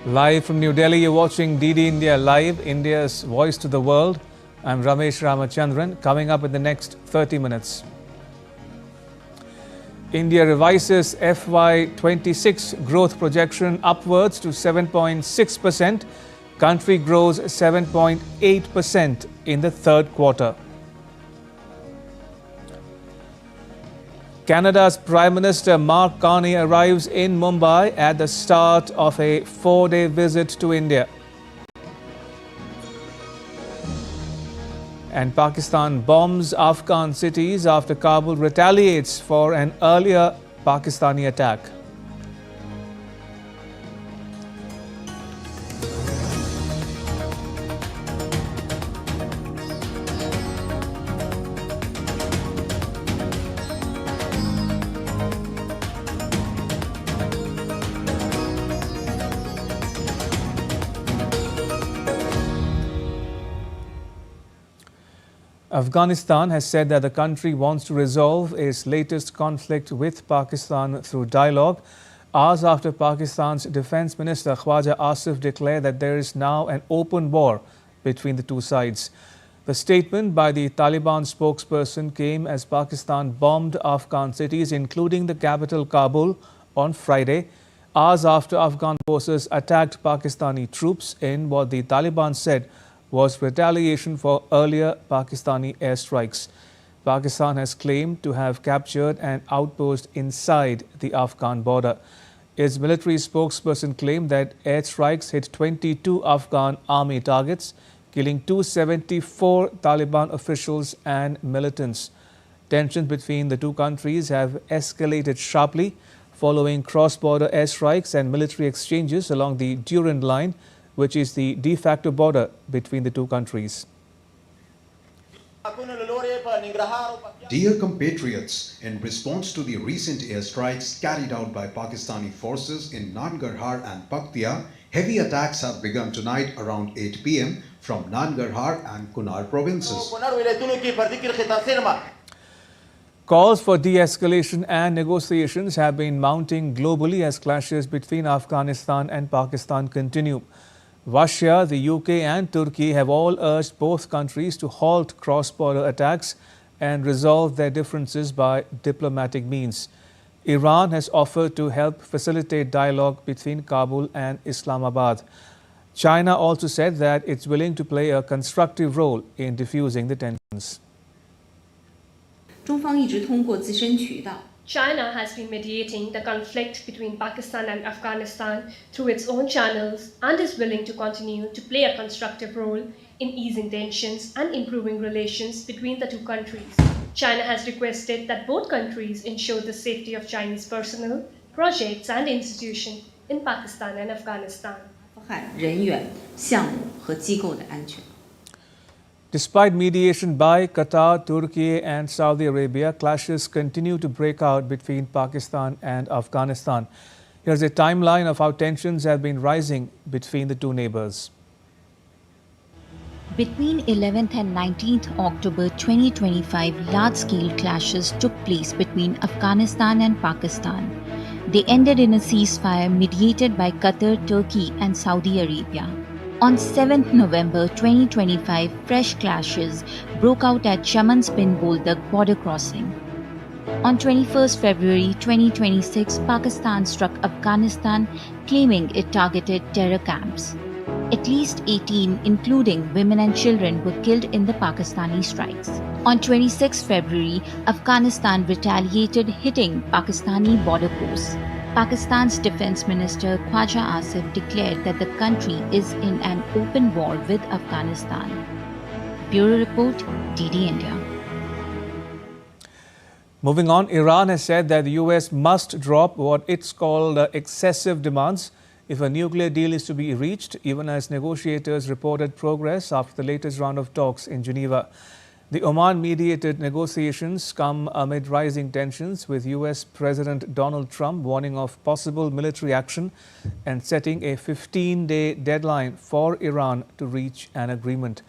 Live from New Delhi, you're watching DD India Live, India's voice to the world. I'm Ramesh Ramachandran. Coming up in the next 30 minutes. India revises FY26 growth projection upwards to 7.6%. Country grows 7.8% in the third quarter. Canada's Prime Minister Mark Carney arrives in Mumbai at the start of a 4-day visit to India. And Pakistan bombs Afghan cities after Kabul retaliates for an earlier Pakistani attack. Afghanistan has said that the country wants to resolve its latest conflict with Pakistan through dialogue, hours after Pakistan's Defence Minister Khwaja Asif declared that there is now an open war between the two sides. The statement by the Taliban spokesperson came as Pakistan bombed Afghan cities, including the capital Kabul, on Friday, hours after Afghan forces attacked Pakistani troops in what the Taliban said was retaliation for earlier Pakistani airstrikes. Pakistan has claimed to have captured an outpost inside the Afghan border. Its military spokesperson claimed that airstrikes hit 22 Afghan army targets, killing 274 Taliban officials and militants. Tensions between the two countries have escalated sharply following cross-border airstrikes and military exchanges along the Durand Line, which is the de facto border between the two countries. Dear compatriots, in response to the recent airstrikes carried out by Pakistani forces in Nangarhar and Paktia, heavy attacks have begun tonight around 8 p.m. from Nangarhar and Kunar provinces. Calls for de-escalation and negotiations have been mounting globally as clashes between Afghanistan and Pakistan continue. Russia, the UK and Turkey have all urged both countries to halt cross-border attacks and resolve their differences by diplomatic means. Iran has offered to help facilitate dialogue between Kabul and Islamabad. China also said that it's willing to play a constructive role in diffusing the tensions. China has been mediating the conflict between Pakistan and Afghanistan through its own channels and is willing to continue to play a constructive role in easing tensions and improving relations between the two countries. China has requested that both countries ensure the safety of Chinese personnel, projects and institutions in Pakistan and Afghanistan. Despite mediation by Qatar, Turkey and Saudi Arabia, clashes continue to break out between Pakistan and Afghanistan. Here's a timeline of how tensions have been rising between the two neighbors. Between 11th and 19th October 2025, large-scale clashes took place between Afghanistan and Pakistan. They ended in a ceasefire mediated by Qatar, Turkey and Saudi Arabia. On 7th November 2025, fresh clashes broke out at Chaman's Bin Boldak border crossing. On 21st February 2026, Pakistan struck Afghanistan, claiming it targeted terror camps. At least 18, including women and children, were killed in the Pakistani strikes. On 26 February, Afghanistan retaliated, hitting Pakistani border posts. Pakistan's Defence Minister Khwaja Asif declared that the country is in an open war with Afghanistan. Bureau Report, DD India. Moving on, Iran has said that the US must drop what it's called excessive demands if a nuclear deal is to be reached, even as negotiators reported progress after the latest round of talks in Geneva. The Oman-mediated negotiations come amid rising tensions, with US President Donald Trump warning of possible military action and setting a 15-day deadline for Iran to reach an agreement.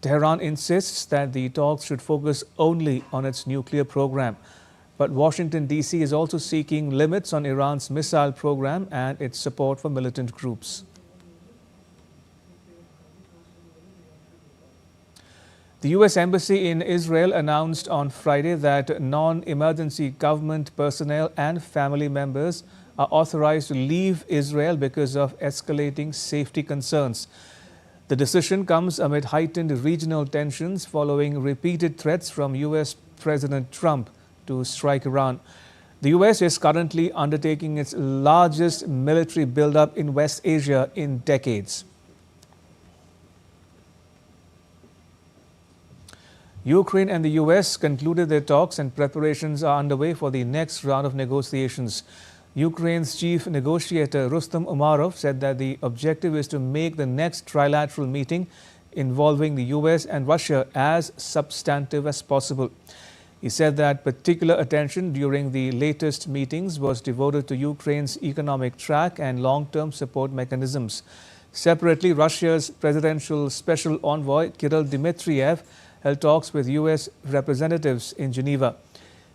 Tehran insists that the talks should focus only on its nuclear program. But Washington, D.C. is also seeking limits on Iran's missile program and its support for militant groups. The US Embassy in Israel announced on Friday that non-emergency government personnel and family members are authorized to leave Israel because of escalating safety concerns. The decision comes amid heightened regional tensions following repeated threats from US President Trump to strike Iran. The US is currently undertaking its largest military buildup in West Asia in decades. Ukraine and the US concluded their talks and preparations are underway for the next round of negotiations. Ukraine's chief negotiator Rustam Umarov said that the objective is to make the next trilateral meeting involving the US and Russia as substantive as possible. He said that particular attention during the latest meetings was devoted to Ukraine's economic track and long-term support mechanisms. Separately, Russia's presidential special envoy Kirill Dmitriev held talks with US representatives in Geneva.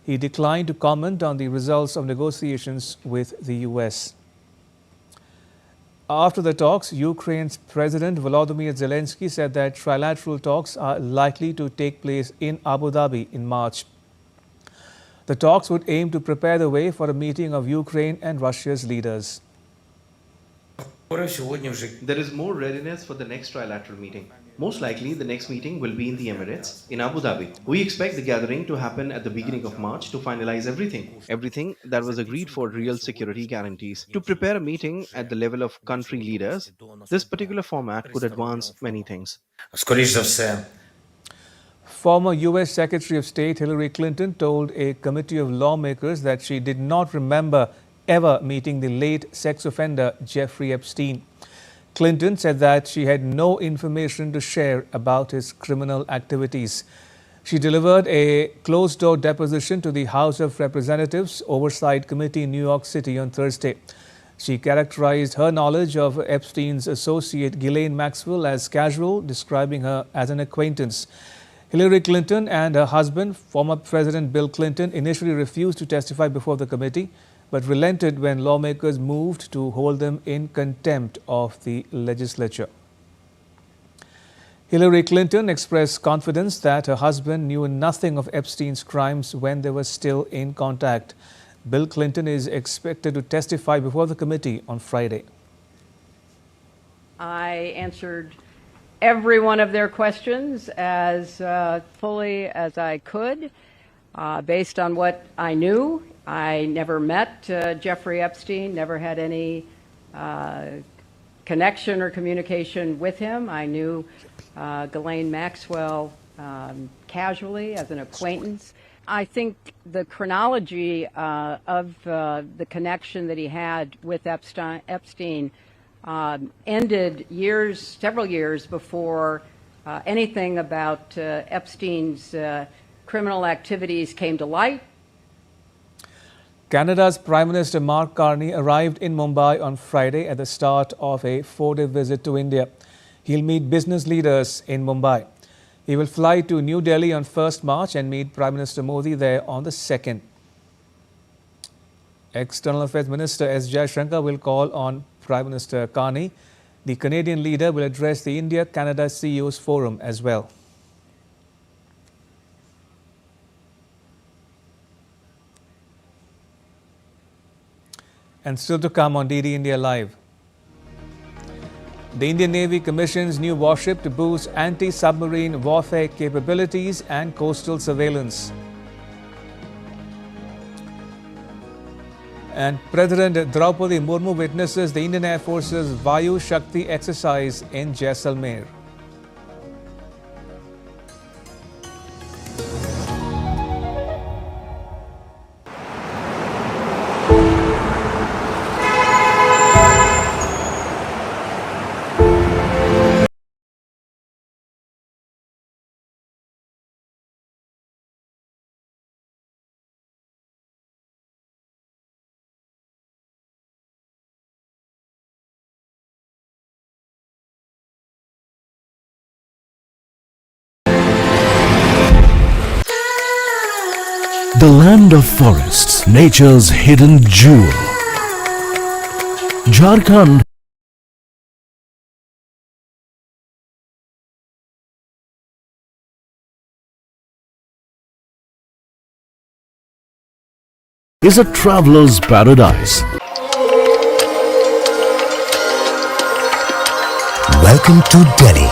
He declined to comment on the results of negotiations with the US. After the talks, Ukraine's President Volodymyr Zelensky said that trilateral talks are likely to take place in Abu Dhabi in March. The talks would aim to prepare the way for a meeting of Ukraine and Russia's leaders. There is more readiness for the next trilateral meeting. Most likely, the next meeting will be in the Emirates, in Abu Dhabi. We expect the gathering to happen at the beginning of March to finalize everything that was agreed for real security guarantees. To prepare a meeting at the level of country leaders, this particular format could advance many things. Former US Secretary of State Hillary Clinton told a committee of lawmakers that she did not remember ever meeting the late sex offender Jeffrey Epstein. Clinton said that she had no information to share about his criminal activities. She delivered a closed-door deposition to the House of Representatives Oversight Committee in New York City on Thursday. She characterized her knowledge of Epstein's associate Ghislaine Maxwell as casual, describing her as an acquaintance. Hillary Clinton and her husband, former President Bill Clinton, initially refused to testify before the committee, but relented when lawmakers moved to hold them in contempt of the legislature. Hillary Clinton expressed confidence that her husband knew nothing of Epstein's crimes when they were still in contact. Bill Clinton is expected to testify before the committee on Friday. I answered every one of their questions as fully as I could, based on what I knew. I never met Jeffrey Epstein, never had any connection or communication with him. I knew Ghislaine Maxwell casually as an acquaintance. I think the chronology of the connection that he had with Epstein ended several years before anything about Epstein's criminal activities came to light. Canada's Prime Minister Mark Carney arrived in Mumbai on Friday at the start of a 4-day visit to India. He'll meet business leaders in Mumbai. He will fly to New Delhi on 1st March and meet Prime Minister Modi there on the 2nd. External Affairs Minister S. Jaishankar will call on Prime Minister Carney. The Canadian leader will address the India-Canada CEOs Forum as well. And still to come on DD India Live. The Indian Navy commissions new warship to boost anti-submarine warfare capabilities and coastal surveillance. And President Draupadi Murmu witnesses the Indian Air Force's Vayu Shakti exercise in Jaisalmer. The land of forests, nature's hidden jewel. Jharkhand is a traveler's paradise. Welcome to Delhi.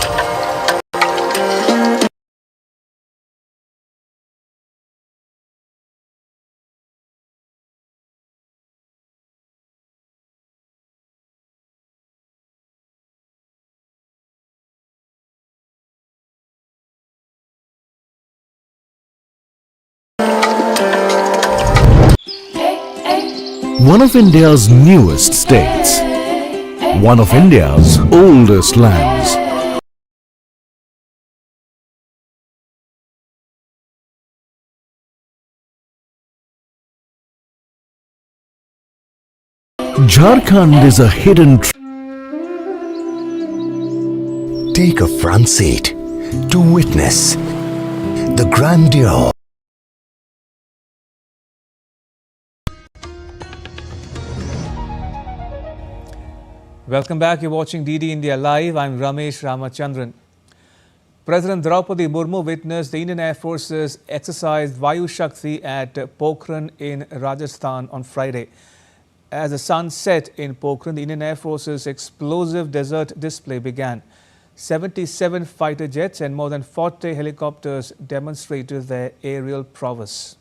One of India's newest states. One of India's oldest lands. Jharkhand is a hidden Take a front seat to witness the grandeur. Welcome back. You're watching DD India Live. I'm Ramesh Ramachandran. President Draupadi Murmu witnessed the Indian Air Force's exercise Vayu Shakti at Pokhran in Rajasthan on Friday. As the sun set in Pokhran, the Indian Air Force's explosive desert display began. 77 fighter jets and more than 40 helicopters demonstrated their aerial prowess.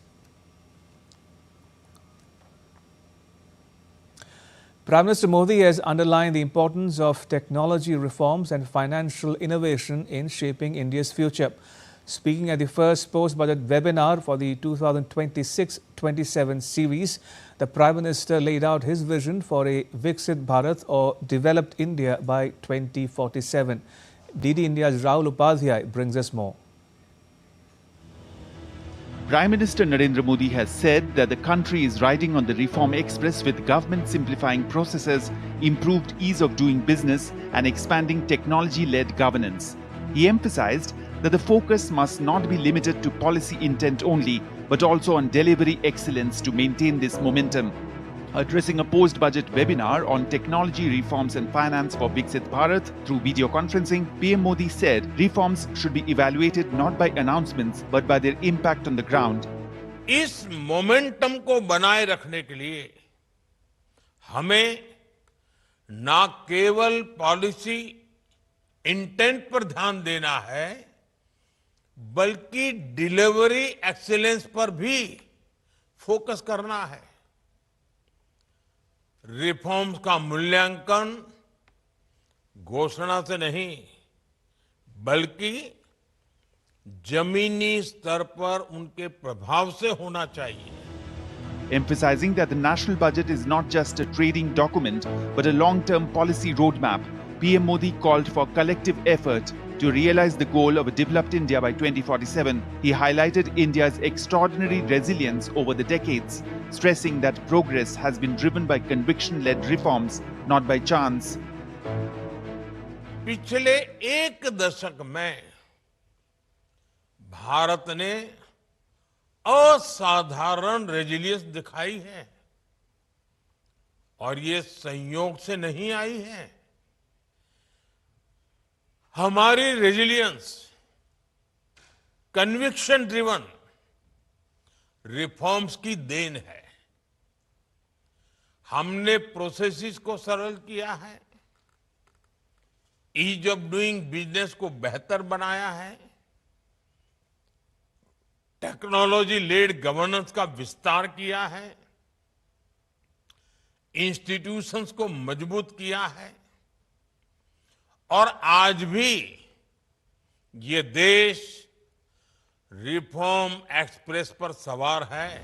Prime Minister Modi has underlined the importance of technology reforms and financial innovation in shaping India's future. Speaking at the first post-budget webinar for the 2026-27 series, the Prime Minister laid out his vision for a Viksit Bharat or developed India by 2047. DD India's Rahul Upadhyay brings us more. Prime Minister Narendra Modi has said that the country is riding on the reform express with government simplifying processes, improved ease of doing business and expanding technology-led governance. He emphasized that the focus must not be limited to policy intent only, but also on delivery excellence to maintain this momentum. Addressing a post-budget webinar on technology reforms and finance for Viksit Bharat through video conferencing, PM Modi said reforms should be evaluated not by announcements but by their impact on the ground. इस momentum को बनाए रखने के लिए हमें ना केवल policy intent पर ध्यान देना है, बल्कि डिलीवरी एक्सीलेंस पर भी फोकस करना है। रिफॉर्म्स का मूल्यांकन घोषणा से नहीं, बल्कि जमीनी स्तर पर उनके प्रभाव से होना चाहिए। Emphasizing that the national budget is not just a trading document but a long-term policy roadmap, PM Modi called for collective effort to realize the goal of a developed India by 2047. He highlighted India's extraordinary resilience over the decades, stressing that progress has been driven by conviction-led reforms, not by chance. पिछले एक दशक में भारत ने असाधारण resilience दिखाई है और ये संयोग से नहीं आई है। हमारी रेजिलियंस कन्विक्शन ड्रिवन रिफॉर्म्स की देन है। हमने प्रोसेसेस को सरल किया है, ईज ऑफ डूइंग बिजनेस को बेहतर बनाया है, टेक्नोलॉजी लेड गवर्नेंस का विस्तार किया है, इंस्टीट्यूशंस को मजबूत किया है और आज भी ये देश रिफॉर्म एक्सप्रेस पर सवार है।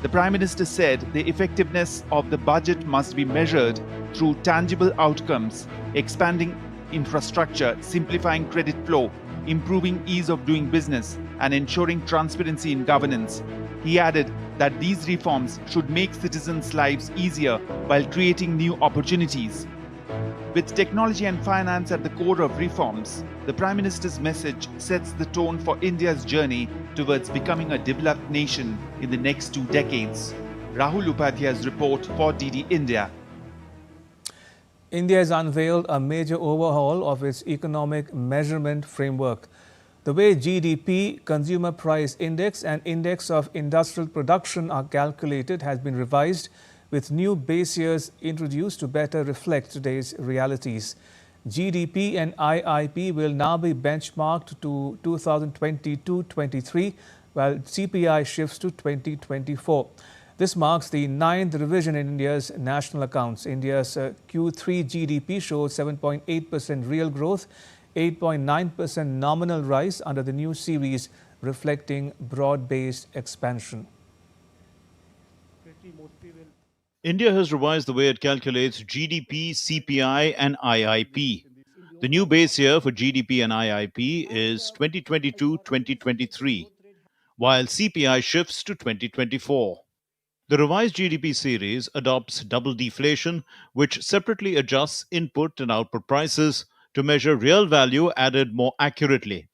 The Prime Minister said the effectiveness of the budget must be measured through tangible outcomes, expanding infrastructure, simplifying credit flow, improving ease of doing business, and ensuring transparency in governance. He added that these reforms should make citizens' lives easier while creating new opportunities. With technology and finance at the core of reforms, the Prime Minister's message sets the tone for India's journey towards becoming a developed nation in the next 2 decades. Rahul Upadhyay's report for DD India. India has unveiled a major overhaul of its economic measurement framework. The way GDP, Consumer Price Index and Index of Industrial Production are calculated has been revised, with new base years introduced to better reflect today's realities. GDP and IIP will now be benchmarked to 2022-23, while CPI shifts to 2024. This marks the 9th revision in India's national accounts. India's Q3 GDP showed 7.8% real growth, 8.9% nominal rise under the new series, reflecting broad-based expansion. India has revised the way it calculates GDP, CPI and IIP. The new base year for GDP and IIP is 2022-2023, while CPI shifts to 2024. The revised GDP series adopts double deflation, which separately adjusts input and output prices to measure real value added more accurately.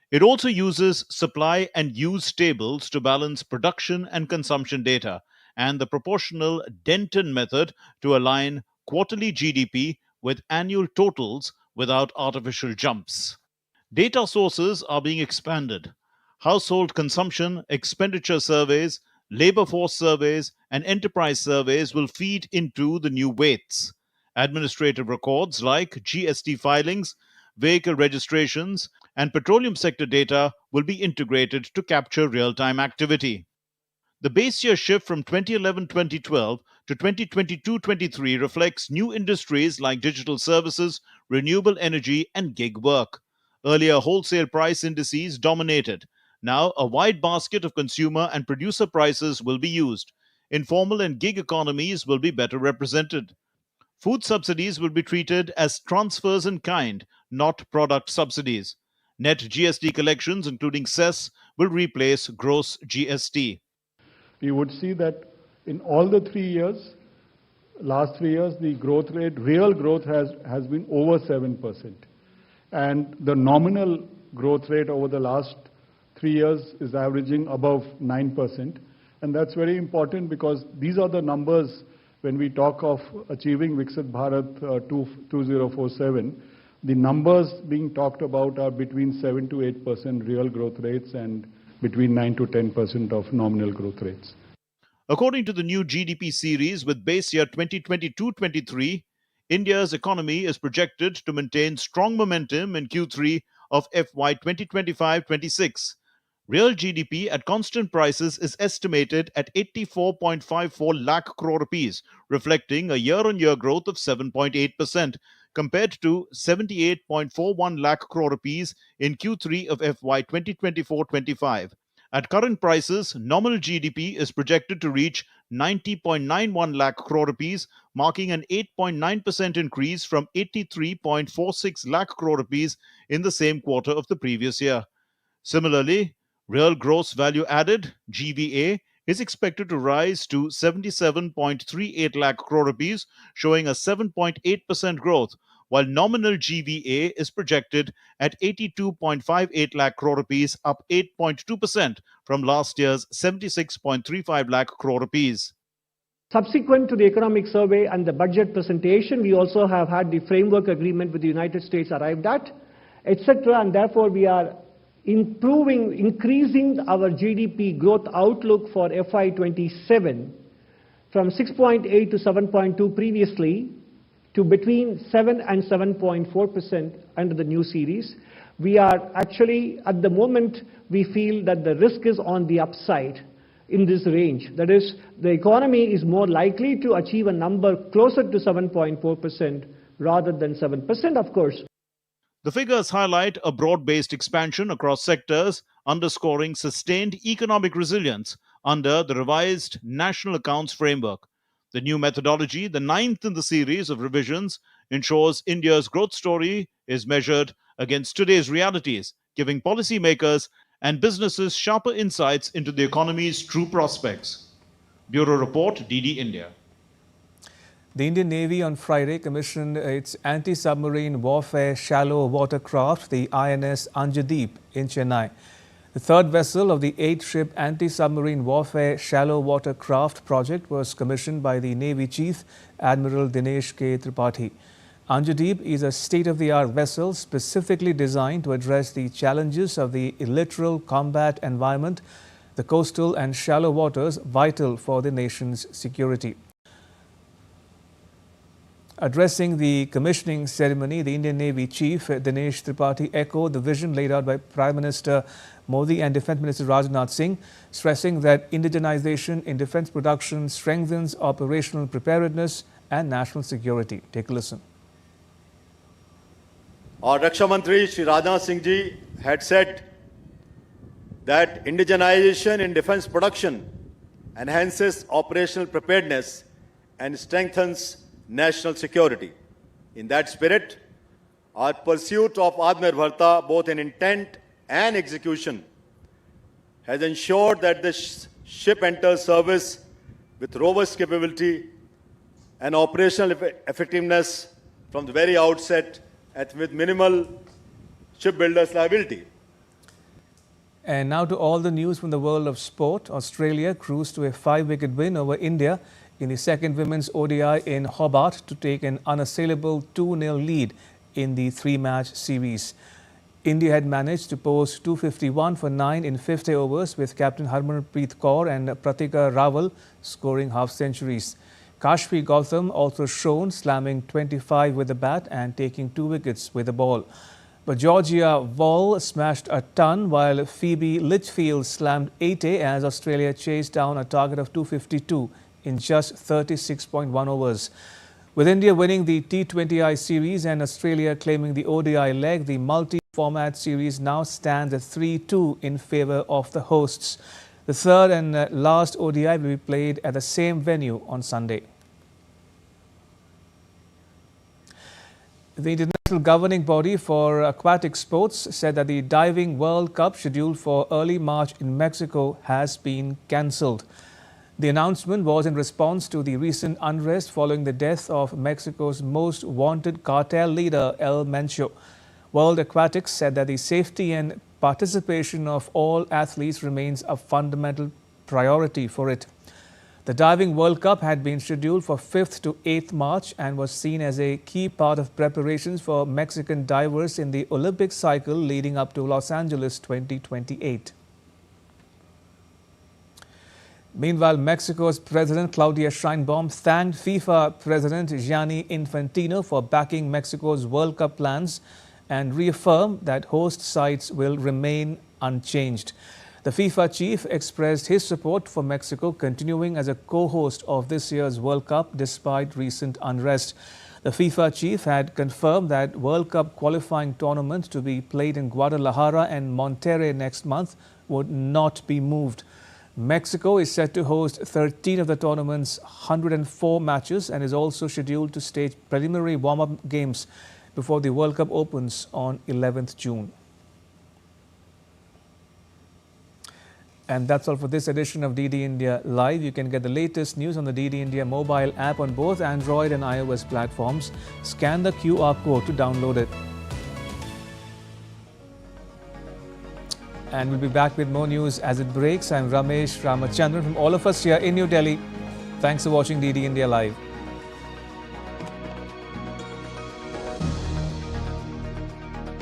It also uses supply and use tables to balance production and consumption data, and the proportional Denton method to align quarterly GDP with annual totals without artificial jumps. Data sources are being expanded. Household consumption, expenditure surveys, labor force surveys, and enterprise surveys will feed into the new weights. Administrative records like GST filings, vehicle registrations, and petroleum sector data will be integrated to capture real-time activity. The base year shift from 2011-2012 to 2022-23 reflects new industries like digital services, renewable energy, and gig work. Earlier, wholesale price indices dominated. Now, a wide basket of consumer and producer prices will be used. Informal and gig economies will be better represented. Food subsidies will be treated as transfers in kind, not product subsidies. Net GST collections, including cess, will replace gross GST. You would see that in all the 3 years, last 3 years, the growth rate, real growth has been over 7%. And the nominal growth rate over the last 3 years is averaging above 9%. And that's very important because these are the numbers when we talk of achieving Viksit Bharat 2047. The numbers being talked about are between 7 to 8% real growth rates and between 9 to 10% of nominal growth rates. According to the new GDP series with base year 2022-23, India's economy is projected to maintain strong momentum in Q3 of FY 2025-26. Real GDP at constant prices is estimated at 84.54 lakh crore rupees, reflecting a year-on-year growth of 7.8% compared to 78.41 lakh crore rupees in Q3 of FY 2024-25. At current prices, nominal GDP is projected to reach 90.91 lakh crore rupees, marking an 8.9% increase from 83.46 lakh crore rupees in the same quarter of the previous year. Similarly, real gross value added, GVA, is expected to rise to 77.38 lakh crore rupees, showing a 7.8% growth, while nominal GVA is projected at 82.58 lakh crore rupees, up 8.2% from last year's 76.35 lakh crore rupees. Subsequent to the economic survey and the budget presentation, we also have had the framework agreement with the United States arrived at, etc. And therefore, we are increasing our GDP growth outlook for FY 27 from 6.8 to 7.2 previously to between 7 and 7.4% under the new series. We are actually, at the moment, we feel that the risk is on the upside in this range. That is, the economy is more likely to achieve a number closer to 7.4% rather than 7%, of course. The figures highlight a broad-based expansion across sectors, underscoring sustained economic resilience under the revised National Accounts Framework. The new methodology, the 9th in the series of revisions, ensures India's growth story is measured against today's realities, giving policymakers and businesses sharper insights into the economy's true prospects. Bureau Report, DD India. The Indian Navy on Friday commissioned its anti-submarine warfare shallow watercraft, the INS Anjadeep, in Chennai. The third vessel of the 8-ship anti-submarine warfare shallow watercraft project was commissioned by the Navy Chief Admiral Dinesh K. Tripathi. Anjadeep is a state-of-the-art vessel specifically designed to address the challenges of the littoral combat environment, the coastal and shallow waters vital for the nation's security. Addressing the commissioning ceremony, the Indian Navy Chief Dinesh Tripathi echoed the vision laid out by Prime Minister Modi and Defence Minister Rajnath Singh, stressing that indigenization in defence production strengthens operational preparedness and national security. Take a listen. Our Raksha Mantri Shri Rajnath Singh ji had said that indigenization in defence production enhances operational preparedness and strengthens national security. In that spirit, our pursuit of Atmanirbharta, both in intent and execution, has ensured that the ship enters service with robust capability and operational effectiveness from the very outset, with minimal shipbuilders' liability. And now to all the news from the world of sport. Australia cruised to a 5-wicket win over India in the second women's ODI in Hobart to take an unassailable 2-0 lead in the 3-match series. India had managed to post 251 for 9 in 50 overs, with captain Harmanpreet Kaur and Pratika Rawal scoring half-centuries. Kashfi Gautam also shone, slamming 25 with the bat and taking 2 wickets with the ball. But Georgia Wall smashed a ton, while Phoebe Litchfield slammed 80 as Australia chased down a target of 252 in just 36.1 overs. With India winning the T20I series and Australia claiming the ODI leg, the multi-format series now stands at 3-2 in favour of the hosts. The third and last ODI will be played at the same venue on Sunday. The International Governing Body for Aquatic Sports said that the Diving World Cup scheduled for early March in Mexico has been cancelled. The announcement was in response to the recent unrest following the death of Mexico's most wanted cartel leader, El Mencho. World Aquatics said that the safety and participation of all athletes remains a fundamental priority for it. The Diving World Cup had been scheduled for 5th to 8th March and was seen as a key part of preparations for Mexican divers in the Olympic cycle leading up to Los Angeles 2028. Meanwhile, Mexico's President Claudia Sheinbaum thanked FIFA President Gianni Infantino for backing Mexico's World Cup plans and reaffirmed that host sites will remain unchanged. The FIFA chief expressed his support for Mexico continuing as a co-host of this year's World Cup despite recent unrest. The FIFA chief had confirmed that World Cup qualifying tournaments to be played in Guadalajara and Monterrey next month would not be moved. Mexico is set to host 13 of the tournament's 104 matches and is also scheduled to stage preliminary warm-up games before the World Cup opens on 11th June. And that's all for this edition of DD India Live. You can get the latest news on the DD India mobile app on both Android and iOS platforms. Scan the QR code to download it. And we'll be back with more news as it breaks. I'm Ramesh Ramachandran from all of us here in New Delhi. Thanks for watching DD India Live.